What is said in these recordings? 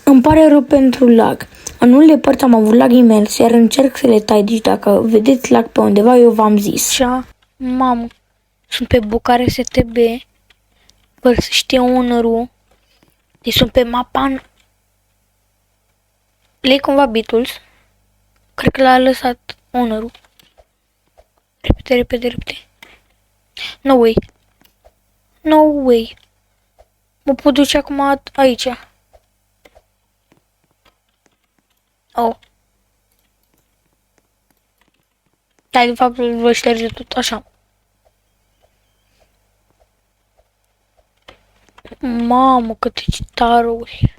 Îmi pare rău pentru lag. În unele părți am avut lag imens, iar încerc să le tai, deci dacă vedeți lag pe undeva, eu v-am zis. Așa, mamă, sunt pe Bucare STB, fără să știe owner-ul, deci sunt pe mapa. Le-i cumva Beatles, cred că l-a lăsat owner-ul. Repede, repede, repede. No way. No way. Mă pot duce acum aici. Oh. Da, de fapt îl voi șterge tot așa. Mamă, câte citaruri.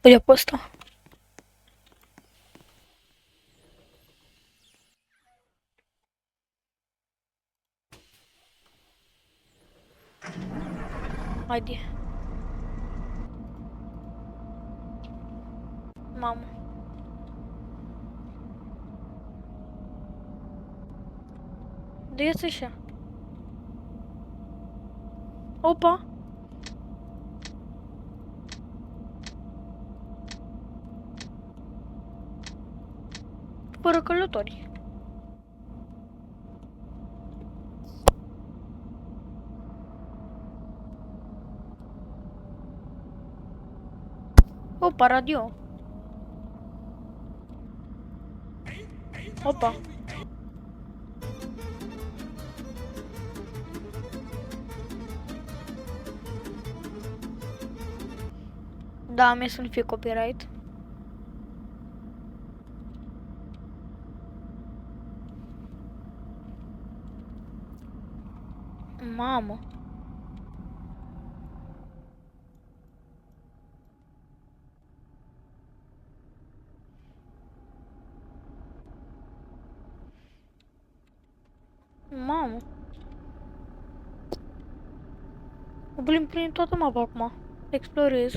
Uite pe ăsta. Haide. Mamă. De iasă așa. Opa. Fără călători. Opa, radio. Opa. Da, mie să nu fie copyright. Mamă. Mamă. Mă plimb prin toată mapa acum. Explorez.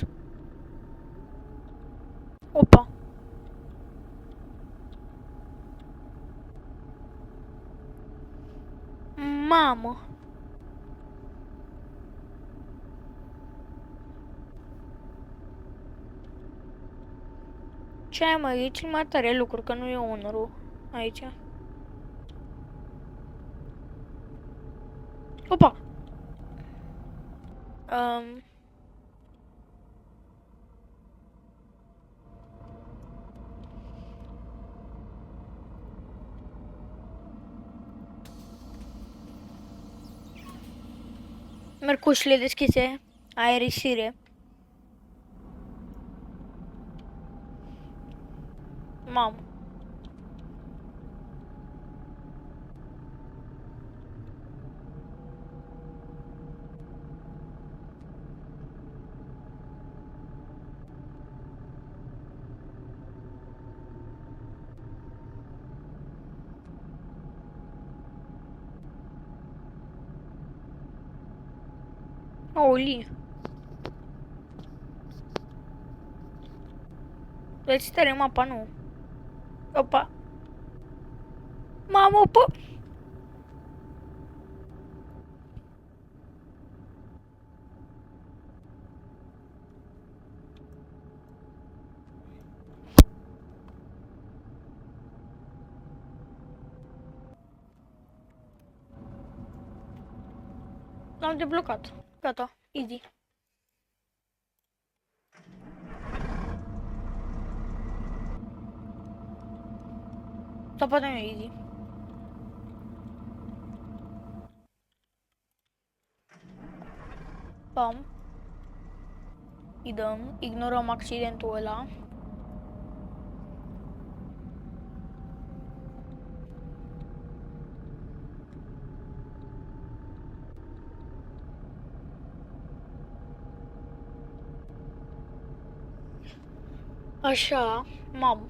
Opa. Mamă. Ce ai, mă? E cel mai tare lucru, că nu e owner-ul aici. Opa! Merg cu ușile deschise, aerisire. Mamă. Oli. Deci tare mapa, nu. Opa. Mamă, opa. L-am deblocat. Gata, easy. Sau poate nu e easy. Pam. Îi dăm, ignorăm accidentul ăla. Așa, mamă.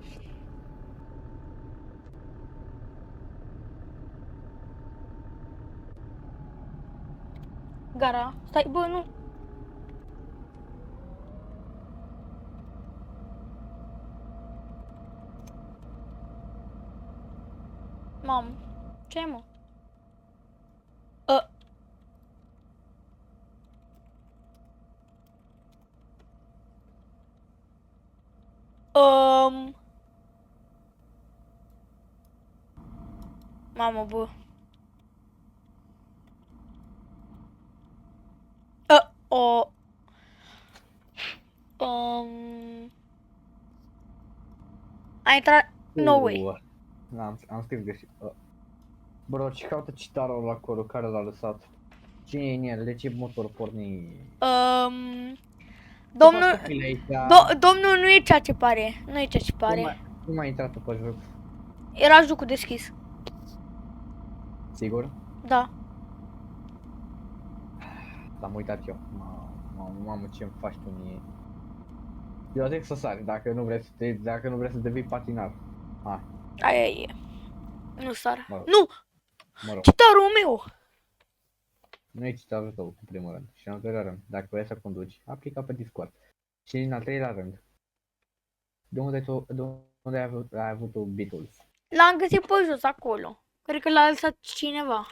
Gara, stai, bă, nu. Mamă, ce mă? Mamă, bă. O... A intrat... No way. Am scris greșit. Bro, ce caută citarul la acolo care l-a lăsat? Cine e în el? De ce motor porni? Domnul... Domnul nu e ceea ce pare. Nu e ceea ce pare. Cum ai intrat pe joc? Era jocul deschis. Sigur? Da. L-am uitat eu. Mamă, ce-mi faci tu mie? Eu zic să sari, dacă nu vrei să devii patinar. Hai. Aia e. Nu sar. Mă rog. Nu! Mă rog. Citarul meu! Nu e citarul tău, în primul rând. Și în al doilea rând, dacă vrei să conduci, aplica pe Discord. Și în al treilea rând, de unde ai avut tu Beatles? L-am găsit pe jos acolo. Cred că l-a lăsat cineva.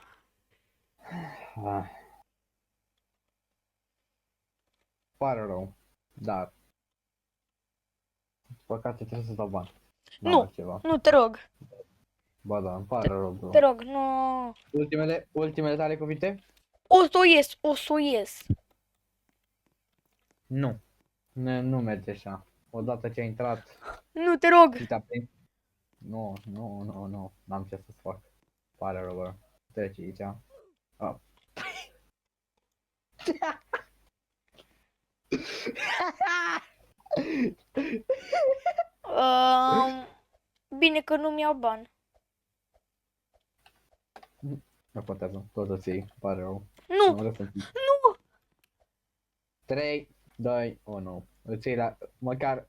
Pare rău, dar păcate trebuie să dau bani. Nu, ceva. nu, te rog. Ba da, îmi pare rău, bro. Te rog, nu. Ultimele tale cuvinte? O să o ies. Nu. Nu merge așa. Odată ce ai intrat, Nu, te rog. te-a prins. Nu. N-am ce să fac. Pare rău, bro. Treci aici. Bine că nu-mi iau bani. Nu contează, tot o ții, pare rău. Nu! Nu! 3, 2, 1. Îți iei la, măcar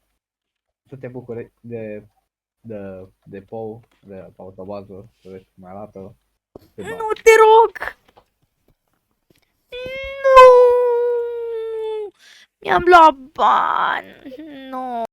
să te bucuri de pou, de autobază, să vezi cum arată. Nu, te rog! Nu! Mi-am luat bani. Nu!